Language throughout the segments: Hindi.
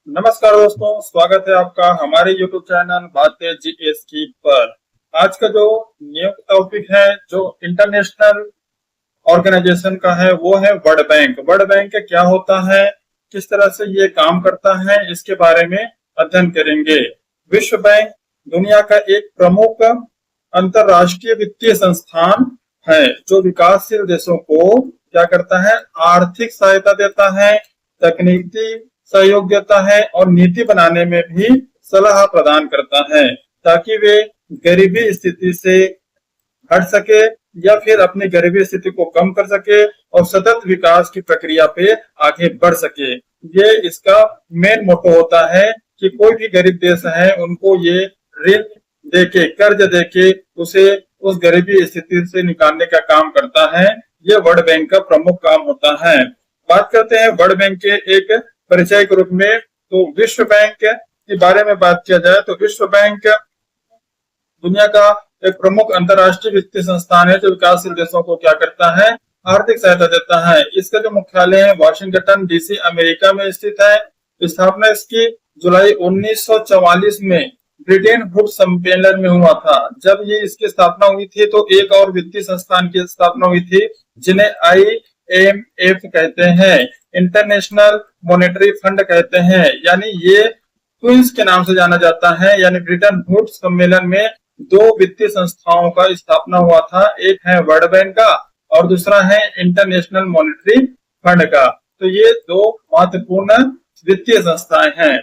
नमस्कार दोस्तों, स्वागत है आपका हमारे YouTube चैनल बातें जीएस की पर। आज का जो न्यू टॉपिक है जो इंटरनेशनल ऑर्गेनाइजेशन का है वो है वर्ल्ड बैंक। वर्ल्ड बैंक क्या होता है, किस तरह से ये काम करता है, इसके बारे में अध्ययन करेंगे। विश्व बैंक दुनिया का एक प्रमुख अंतरराष्ट्रीय वित्तीय संस्थान है जो विकासशील देशों को क्या करता है, आर्थिक सहायता देता है, तकनीकी सहयोग देता है और नीति बनाने में भी सलाह प्रदान करता है ताकि वे गरीबी स्थिति से हट सके या फिर अपनी गरीबी स्थिति को कम कर सके और सतत विकास की प्रक्रिया पे आगे बढ़ सके। ये इसका मेन मोटो होता है कि कोई भी गरीब देश है उनको ये ऋण देके, कर्ज देके उसे उस गरीबी स्थिति से निकालने का काम करता है। ये वर्ल्ड बैंक का प्रमुख काम होता है। बात करते हैं वर्ल्ड बैंक के एक परिचय के रूप में। तो विश्व बैंक के बारे में बात किया जाए तो विश्व बैंक दुनिया का एक प्रमुख अंतरराष्ट्रीय वित्तीय संस्थान है जो विकासशील देशों को क्या करता है, आर्थिक सहायता देता है। इसका जो मुख्यालय है वाशिंगटन डीसी अमेरिका में स्थित है। स्थापना इसकी जुलाई 1944 में ब्रिटेन वुड सम्मेलन में हुआ था। जब ये इसकी स्थापना हुई थी तो एक और वित्तीय संस्थान की स्थापना हुई थी जिन्हें IMF कहते हैं, इंटरनेशनल मॉनेटरी फंड कहते हैं, यानी ये ट्विंस के नाम से जाना जाता है। यानी ब्रिटेन वुड सम्मेलन में दो वित्तीय संस्थाओं का स्थापना हुआ था, एक है वर्ल्ड बैंक का और दूसरा है इंटरनेशनल मॉनेटरी फंड का। तो ये दो महत्वपूर्ण वित्तीय संस्थाएं हैं।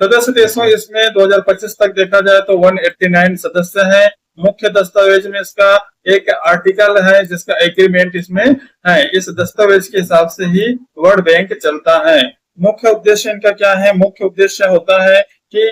सदस्य देशों इसमें 2025 तक देखा जाए तो 189 सदस्य हैं। मुख्य दस्तावेज में इसका एक आर्टिकल है जिसका एग्रीमेंट इसमें है। इस दस्तावेज के हिसाब से ही वर्ल्ड बैंक चलता है। मुख्य उद्देश्य इनका क्या है? मुख्य उद्देश्य होता है कि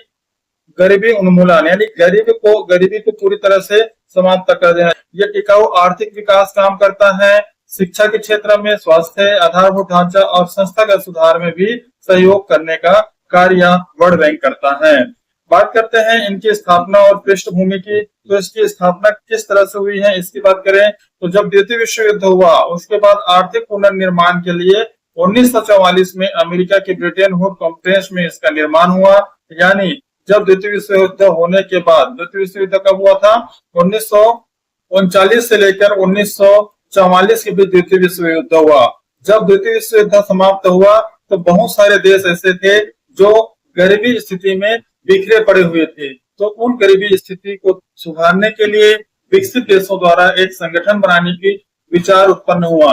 गरीबी उन्मूलन, यानी गरीबी को पूरी तरह से समाप्त कर देना। यह टिकाऊ आर्थिक विकास काम करता है। शिक्षा के क्षेत्र में, स्वास्थ्य, आधारभूत ढांचा और संस्थागत सुधार में भी सहयोग करने का कार्य वर्ल्ड बैंक करता है। बात करते हैं इनकी स्थापना और पृष्ठभूमि की। तो इसकी स्थापना किस तरह से हुई है इसकी बात करें तो जब द्वितीय विश्व युद्ध हुआ उसके बाद आर्थिक पुनर्निर्माण के लिए 1944 में अमेरिका की ब्रिटेन वुड कॉन्फ्रेंस में इसका निर्माण हुआ। यानी जब द्वितीय विश्व युद्ध होने के बाद, द्वितीय विश्व युद्ध कब हुआ था? 1939 से लेकर 1944 के बीच द्वितीय विश्व युद्ध हुआ। जब द्वितीय विश्व युद्ध समाप्त हुआ तो बहुत सारे देश ऐसे थे जो गरीबी स्थिति में बिखरे पड़े हुए थे। तो उन गरीबी स्थिति को सुधारने के लिए विकसित देशों द्वारा एक संगठन बनाने की विचार उत्पन्न हुआ।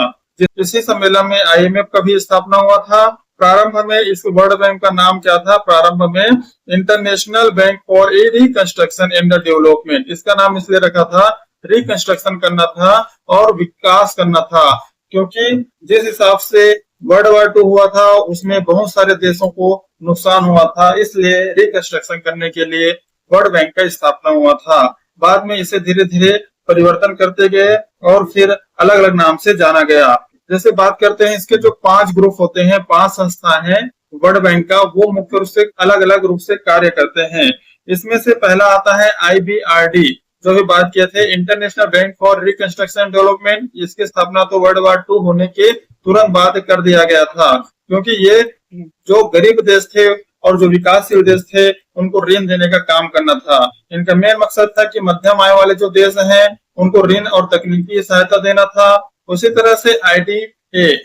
इसी सम्मेलन में IMF का भी स्थापना हुआ था। प्रारंभ में इस वर्ल्ड बैंक का नाम क्या था? प्रारंभ में international bank for reconstruction and development. इसका नाम इसलिए रखा था, रिकंस्ट्रक्शन करना था और विकास करना था, क्योंकि जिस हिसाब से वर्ल्ड वॉर 2 हुआ था उसमें बहुत सारे देशों को नुकसान हुआ था, इसलिए रिकंस्ट्रक्शन करने के लिए वर्ल्ड बैंक का स्थापना हुआ था। बाद में इसे धीरे धीरे परिवर्तन करते गए और फिर अलग अलग नाम से जाना गया। जैसे बात करते हैं इसके जो 5 ग्रुप होते हैं, 5 संस्था हैं वर्ल्ड बैंक का, वो मुख्य रूप से अलग अलग रूप से कार्य करते हैं। इसमें से पहला आता है IBRD, जो भी बात किए थे, international bank for reconstruction development. इसकी स्थापना तो वर्ल्ड वॉर 2 होने के तुरंत बाद कर दिया गया था, क्योंकि ये जो गरीब देश थे और जो विकासशील देश थे उनको ऋण देने का काम करना था। इनका मेन मकसद था कि मध्यम आय वाले जो देश हैं उनको ऋण और तकनीकी सहायता देना था। उसी तरह से IDA,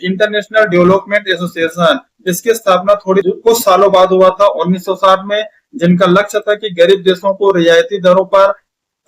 इंटरनेशनल डेवलपमेंट एसोसिएशन, इसकी स्थापना कुछ सालों बाद हुआ था 1960 में, जिनका लक्ष्य था कि गरीब देशों को रियायती दरों पर,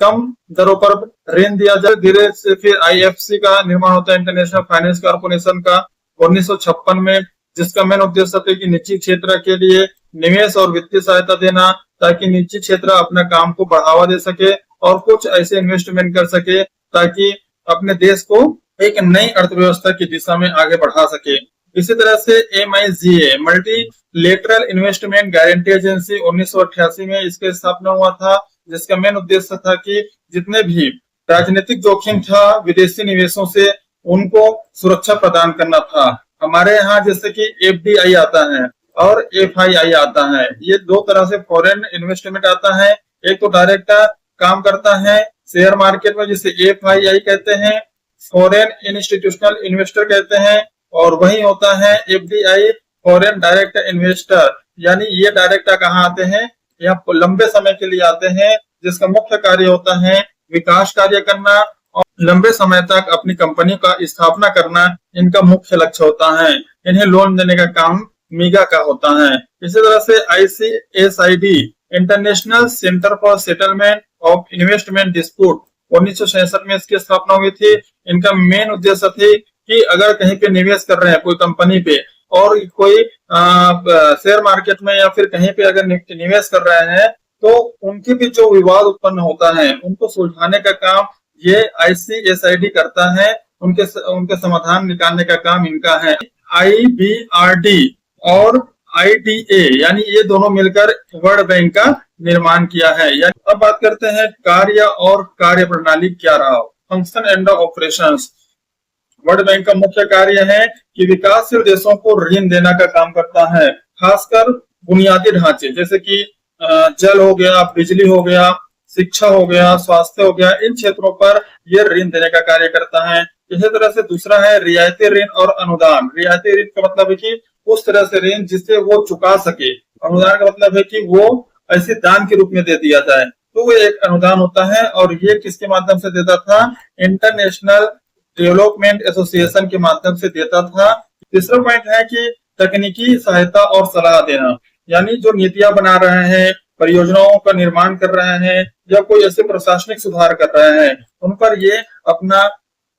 कम दरों पर ऋण दिया जाए। धीरे से फिर IFC का निर्माण होता है, इंटरनेशनल फाइनेंस कॉर्पोरेशन का, 1956 में, जिसका मेन उद्देश्य था कि निजी क्षेत्र के लिए निवेश और वित्तीय सहायता देना, ताकि निजी क्षेत्र अपने काम को बढ़ावा दे सके और कुछ ऐसे इन्वेस्टमेंट कर सके ताकि अपने देश को एक नई अर्थव्यवस्था की दिशा में आगे बढ़ा सके। इसी तरह से MIGA, multilateral investment guarantee agency, 1988 में इसकी स्थापना हुआ था, जिसका मेन उद्देश्य था कि जितने भी राजनीतिक जोखिम था विदेशी निवेशों से, उनको सुरक्षा प्रदान करना था। हमारे यहाँ जैसे कि FDI आता है और FII आता है, ये दो तरह से फॉरेन इन्वेस्टमेंट आता है। एक तो डायरेक्ट काम करता है शेयर मार्केट में, जिसे FII कहते हैं, फॉरेन इंस्टीट्यूशनल इन्वेस्टर कहते हैं, और वही होता है FDI, फॉरेन डायरेक्ट इन्वेस्टर। यानी ये डायरेक्टर कहाँ आते हैं, यहाँ लंबे समय के लिए आते हैं, जिसका मुख्य कार्य होता है विकास कार्य करना और लंबे समय तक अपनी कंपनी का स्थापना करना, इनका मुख्य लक्ष्य होता है। इन्हें लोन देने का काम मीगा का होता है। इसी तरह से ICSID international centre for settlement of investment dispute 1966 में इसकी स्थापना हुई थी। इनका मेन उद्देश्य थी कि अगर कहीं पे निवेश कर रहे हैं कोई कंपनी पे और कोई शेयर मार्केट में या फिर कहीं पे अगर निवेश कर रहे हैं तो उनके भी जो विवाद उत्पन्न होता है उनको सुलझाने का काम ये ICSID करता है। उनके समाधान निकालने का काम इनका है। IBRD और IDA यानी ये दोनों मिलकर वर्ल्ड बैंक का निर्माण किया है। यानी अब बात करते हैं कार्य और कार्य प्रणाली क्या रहा, function and operations. World bank का मुख्य कार्य है कि विकासशील देशों को ऋण देना का काम करता है, खासकर बुनियादी ढांचे जैसे कि जल हो गया, बिजली हो गया, शिक्षा हो गया, स्वास्थ्य हो गया, इन क्षेत्रों पर यह ऋण देने का कार्य करता है। इसी तरह से दूसरा है रियायती ऋण और अनुदान। रियायती ऋण का मतलब है कि उस तरह से ऋण जिससे वो चुका सके, अनुदान का मतलब है कि वो ऐसे दान के रूप में दे दिया जाए, तो वो एक अनुदान होता है। और ये किसके माध्यम से देता था, इंटरनेशनल डेवलपमेंट एसोसिएशन के माध्यम से देता था। तीसरा पॉइंट है कि तकनीकी सहायता और सलाह देना, यानी जो नीतियां बना रहे हैं, परियोजनाओं का निर्माण कर रहे हैं या कोई ऐसे प्रशासनिक सुधार कर रहे हैं, उन पर ये अपना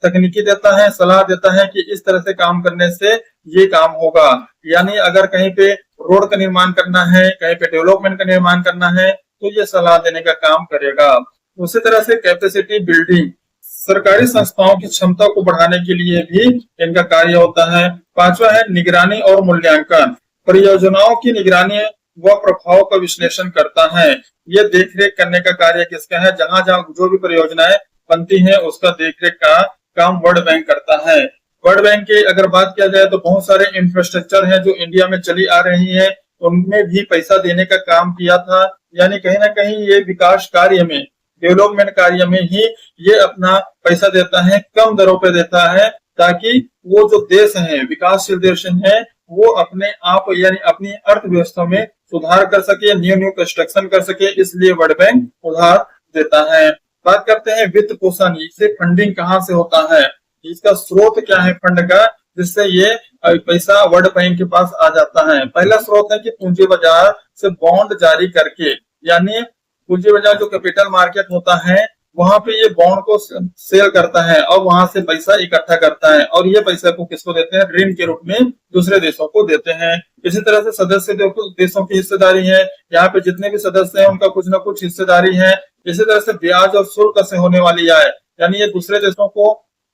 तकनीकी देता है, सलाह देता है कि इस तरह से काम करने से ये काम होगा। यानी अगर कहीं पे रोड का निर्माण करना है, कहीं पे डेवलपमेंट का निर्माण करना है, तो ये सलाह देने का काम करेगा। उसी तरह से कैपेसिटी बिल्डिंग, सरकारी संस्थाओं की क्षमता को बढ़ाने के लिए भी इनका कार्य होता है। पांचवा है निगरानी और मूल्यांकन, परियोजनाओं की निगरानी व प्रभाव का विश्लेषण करता है। ये देखरेख करने का कार्य किसका है, जहां जहां जो भी परियोजनाएं बनती हैं उसका देखरेख का काम वर्ल्ड बैंक करता है। वर्ल्ड बैंक की अगर बात किया जाए तो बहुत सारे इंफ्रास्ट्रक्चर हैं जो इंडिया में चली आ रही है, उनमें भी पैसा देने का काम किया था। यानी कहीं ना कहीं ये विकास कार्य में, डेवलपमेंट कार्य में ही ये अपना पैसा देता है, कम दरों पे देता है, ताकि वो जो देश है, विकासशील देश है, वो अपने आप यानी अपनी अर्थव्यवस्था में सुधार कर सके, न्यू कंस्ट्रक्शन कर सके, इसलिए वर्ल्ड बैंक उधार देता है। बात करते हैं वित्त पोषण, इससे फंडिंग कहाँ से होता है, इसका स्रोत क्या है फंड का, जिससे ये पैसा वर्ल्ड बैंक के पास आ जाता है। पहला स्रोत है कि पूंजी बाजार से बॉन्ड जारी करके, यानी पूंजी बाजार जो कैपिटल मार्केट होता है वहां पे ये बॉन्ड को सेल करता है और वहां से पैसा इकट्ठा करता है, और ये पैसा को किसको देते हैं, ऋण के रूप में दूसरे देशों को देते हैं। इसी तरह से सदस्य देशों की हिस्सेदारी है, यहाँ पे जितने भी सदस्य हैं उनका कुछ ना कुछ हिस्सेदारी है। इसी तरह से ब्याज और शुल्क से होने वाली आय, यानी ये दूसरे देशों को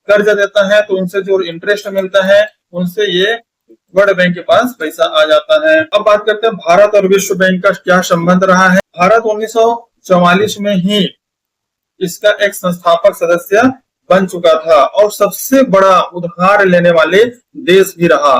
कर्ज देता है तो उनसे जो इंटरेस्ट मिलता है उनसे ये वर्ल्ड बैंक के पास पैसा आ जाता है। अब बात करते हैं भारत और विश्व बैंक का क्या संबंध रहा है। भारत 1944 में ही इसका एक संस्थापक सदस्य बन चुका था और सबसे बड़ा उधार लेने वाले देश भी रहा।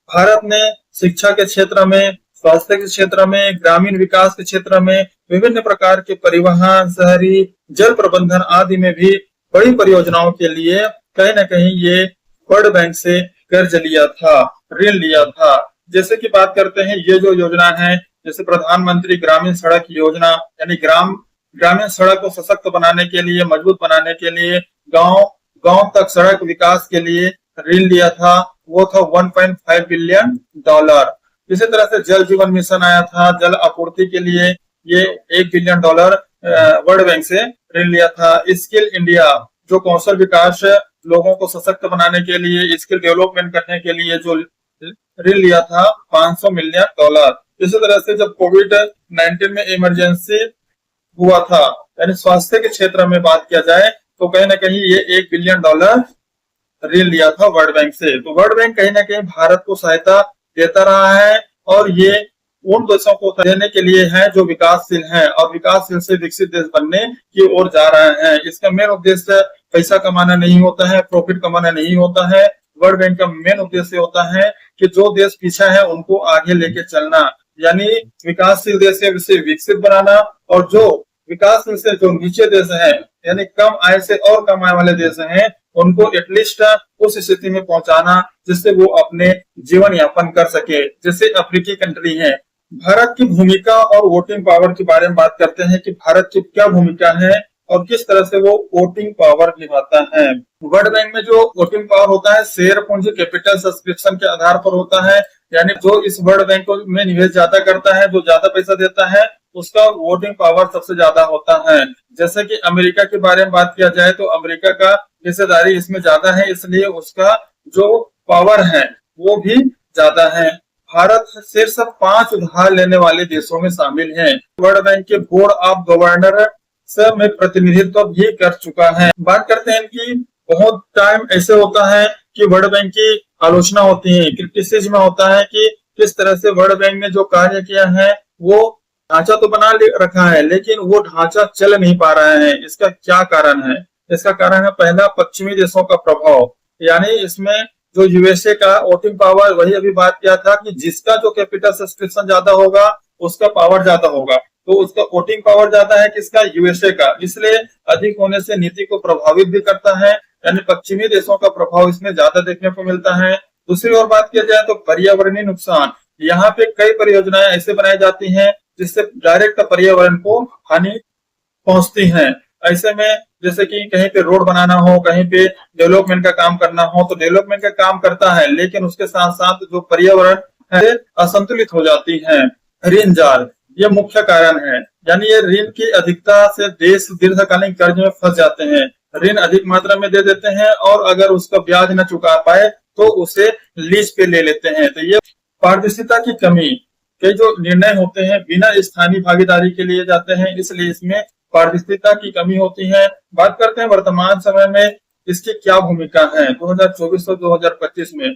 भारत ने शिक्षा के क्षेत्र में, स्वास्थ्य के क्षेत्र में, ग्रामीण विकास के क्षेत्र में, विभिन्न प्रकार के परिवहन, शहरी जल प्रबंधन आदि में भी बड़ी परियोजनाओं के लिए कहीं न कहीं ये वर्ल्ड बैंक से कर्ज लिया था, ऋण लिया था। जैसे कि बात करते हैं ये जो योजना है, जैसे प्रधानमंत्री ग्रामीण सड़क योजना, यानी ग्रामीण सड़क को सशक्त बनाने के लिए, मजबूत बनाने के लिए, गांव तक सड़क विकास के लिए ऋण लिया था, वो था $1.5 बिलियन। इसी तरह से जल जीवन मिशन आया था, जल आपूर्ति के लिए ये $1 बिलियन वर्ल्ड बैंक से ऋण लिया था। स्किल इंडिया, जो कौशल विकास, लोगों को सशक्त बनाने के लिए, स्किल डेवलपमेंट करने के लिए जो ऋण लिया था, $500 मिलियन। इसी तरह से जब कोविड-19 में इमरजेंसी हुआ था, यानी स्वास्थ्य के क्षेत्र में बात किया जाए तो कहीं ना कहीं ये $1 बिलियन ऋण लिया था वर्ल्ड बैंक से। तो वर्ल्ड बैंक कहीं ना कहीं भारत को सहायता देता रहा है और ये उन देशों को देने के लिए है जो विकासशील हैं और विकासशील से विकसित देश बनने की ओर जा रहे हैं। इसका मेन उद्देश्य पैसा कमाना नहीं होता है, प्रॉफिट कमाना नहीं होता है। वर्ल्ड बैंक का मेन उद्देश्य होता है कि जो देश पीछा है उनको आगे लेके चलना, यानी विकासशील देश से विकसित बनाना, और जो विकासशील से जो नीचे देश है, यानी कम आय से और कम आय वाले देश हैं, उनको एटलीस्ट उस स्थिति में पहुंचाना जिससे वो अपने जीवन यापन कर सके। जैसे अफ्रीकी कंट्री है, भारत की भूमिका और वोटिंग पावर के बारे में बात करते हैं कि भारत की क्या भूमिका है और किस तरह से वो वोटिंग पावर निभाता है। वर्ल्ड बैंक में जो वोटिंग पावर होता है शेयर पूंजी कैपिटल सब्सक्रिप्शन के आधार पर होता है, यानी जो इस वर्ल्ड बैंक में निवेश ज्यादा करता है, जो ज्यादा पैसा देता है, उसका वोटिंग पावर सबसे ज्यादा होता है। जैसे कि अमेरिका के बारे में बात किया जाए तो अमेरिका का हिस्सेदारी इसमें ज्यादा है, इसलिए उसका जो पावर है वो भी ज्यादा है। भारत शीर्ष 5 उधार लेने वाले देशों में शामिल है। वर्ल्ड बैंक के बोर्ड ऑफ गवर्नर में प्रतिनिधित्व भी कर चुका है। बात करते हैं कि बहुत टाइम ऐसे होता है कि वर्ल्ड बैंक की आलोचना होती है, क्रिटिसिज्म होता है कि किस तरह से वर्ल्ड बैंक ने जो कार्य किया है वो ढांचा तो बना रखा है लेकिन वो ढांचा चल नहीं पा रहा है। इसका क्या कारण है? इसका कारण है पहला पश्चिमी देशों का प्रभाव, यानी इसमें जो यूएसए का वोटिंग पावर, वही अभी बात किया था कि जिसका जो कैपिटल सब्सक्रिप्शन ज्यादा होगा उसका पावर ज्यादा होगा, तो उसका वोटिंग पावर ज्यादा है किसका? यूएसए का। इसलिए अधिक होने से नीति को प्रभावित भी करता है, यानी पश्चिमी देशों का प्रभाव इसमें ज्यादा देखने को मिलता है। दूसरी ओर बात किया जाए तो पर्यावरणीय नुकसान, यहाँ पे कई परियोजनाएं ऐसे बनाई जाती हैं जिससे डायरेक्ट पर्यावरण को हानि पहुंचती है। ऐसे में जैसे कि कहीं पे रोड बनाना हो, कहीं पे डेवलपमेंट का काम करना हो, तो डेवलपमेंट का काम करता है लेकिन उसके साथ साथ जो पर्यावरण है असंतुलित हो जाती है। ऋण जाल ये मुख्य कारण है, यानी ये ऋण की अधिकता से देश दीर्घकालीन कर्ज में फंस जाते हैं। ऋण अधिक मात्रा में दे देते हैं और अगर उसका ब्याज न चुका पाए तो उसे लीज पे ले लेते हैं। तो ये पारदर्शिता की कमी, कई जो निर्णय होते हैं बिना स्थानीय भागीदारी के लिए जाते हैं, इसलिए इसमें पारदर्शिता की कमी होती है। बात करते हैं वर्तमान समय में इसकी क्या भूमिका है। 2024 और 2025 में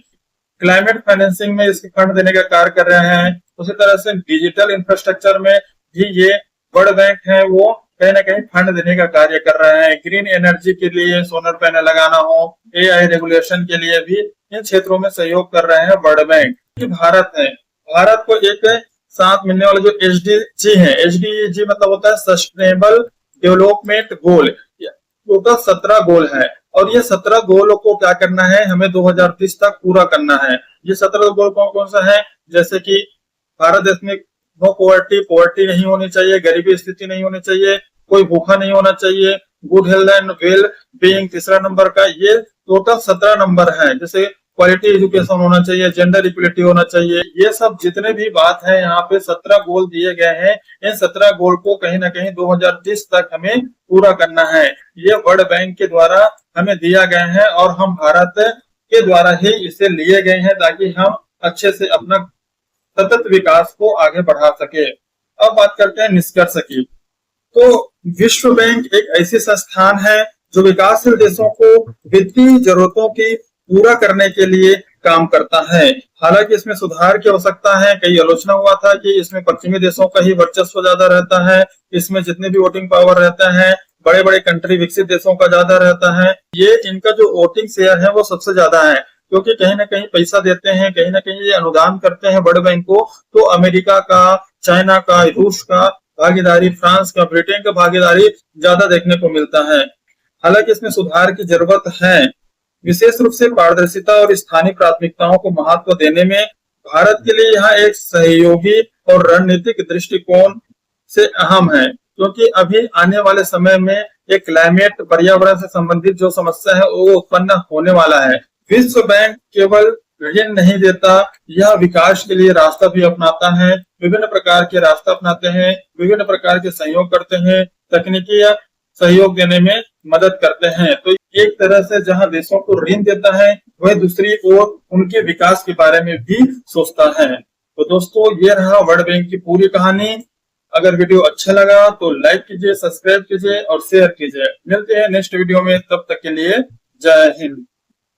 क्लाइमेट फाइनेंसिंग में इसके फंड देने का कार्य कर रहे हैं। उसी तरह से डिजिटल इंफ्रास्ट्रक्चर में भी ये वर्ल्ड बैंक है वो कहीं ना कहीं फंड देने का कार्य कर रहे हैं। ग्रीन एनर्जी के लिए सोलर पैनल लगाना हो, एआई रेगुलेशन के लिए भी इन क्षेत्रों में सहयोग कर रहे हैं वर्ल्ड बैंक। भारत है, भारत को एक साथ मिलने वाले जो एसडीजी है, एसडीजी मतलब होता है सस्टेनेबल डेवलपमेंट गोल, टोटल 17 गोल है और ये 17 गोलों को क्या करना है, हमें 2030 तक पूरा करना है। ये 17 गोल कौन कौन सा है? जैसे कि भारत देश में नो पॉवर्टी नहीं होनी चाहिए, गरीबी स्थिति नहीं होनी चाहिए, कोई भूखा नहीं होना चाहिए, good health and well being तीसरा नंबर का, ये टोटल 17 नंबर है। जैसे क्वालिटी एजुकेशन होना चाहिए, जेंडर इक्वलिटी होना चाहिए, ये सब जितने भी बात है यहाँ पे 17 गोल दिए गए हैं। इन 17 गोल को कहीं ना कहीं 2030 तक हमें पूरा करना है। ये वर्ल्ड बैंक के द्वारा हमें दिया गया है और हम भारत के द्वारा ही इसे लिए गए हैं ताकि हम अच्छे से अपना सतत विकास को आगे बढ़ा सके। अब बात करते हैं निष्कर्ष की। तो विश्व बैंक एक ऐसी संस्थान है जो विकासशील देशों को वित्तीय जरूरतों की पूरा करने के लिए काम करता है। हालांकि इसमें सुधार की आवश्यकता है। कई आलोचना हुआ था कि इसमें पश्चिमी देशों का ही वर्चस्व ज्यादा रहता है, इसमें जितने भी वोटिंग पावर रहता है बड़े बड़े कंट्री विकसित देशों का ज्यादा रहता है। ये इनका जो वोटिंग शेयर है वो सबसे ज्यादा है, क्योंकि कहीं ना कहीं पैसा देते हैं, कहीं ना कहीं ये अनुदान करते हैं वर्ल्ड बैंक को। तो अमेरिका का, चाइना का, रूस का भागीदारी, फ्रांस का, ब्रिटेन का भागीदारी ज्यादा देखने को मिलता है। हालांकि इसमें सुधार की जरूरत है, विशेष रूप से पारदर्शिता और स्थानीय प्राथमिकताओं को महत्व देने में भारत के लिए यहाँ एक सहयोगी और रणनीतिक दृष्टिकोण से अहम है, क्योंकि अभी आने वाले समय में एक क्लाइमेट, पर्यावरण से संबंधित जो समस्या है वो उत्पन्न होने वाला है। विश्व बैंक केवल ऋण नहीं देता, यह विकास के लिए रास्ता भी अपनाता है, विभिन्न प्रकार के रास्ता अपनाते हैं, विभिन्न प्रकार के सहयोग करते हैं, तकनीकी सहयोग देने में मदद करते हैं। तो एक तरह से जहां देशों को ऋण देता है वह दूसरी ओर उनके विकास के बारे में भी सोचता है। तो दोस्तों ये रहा वर्ल्ड बैंक की पूरी कहानी। अगर वीडियो अच्छा लगा तो लाइक कीजिए, सब्सक्राइब कीजिए और शेयर कीजिए। मिलते हैं नेक्स्ट वीडियो में, तब तक के लिए जय हिंद।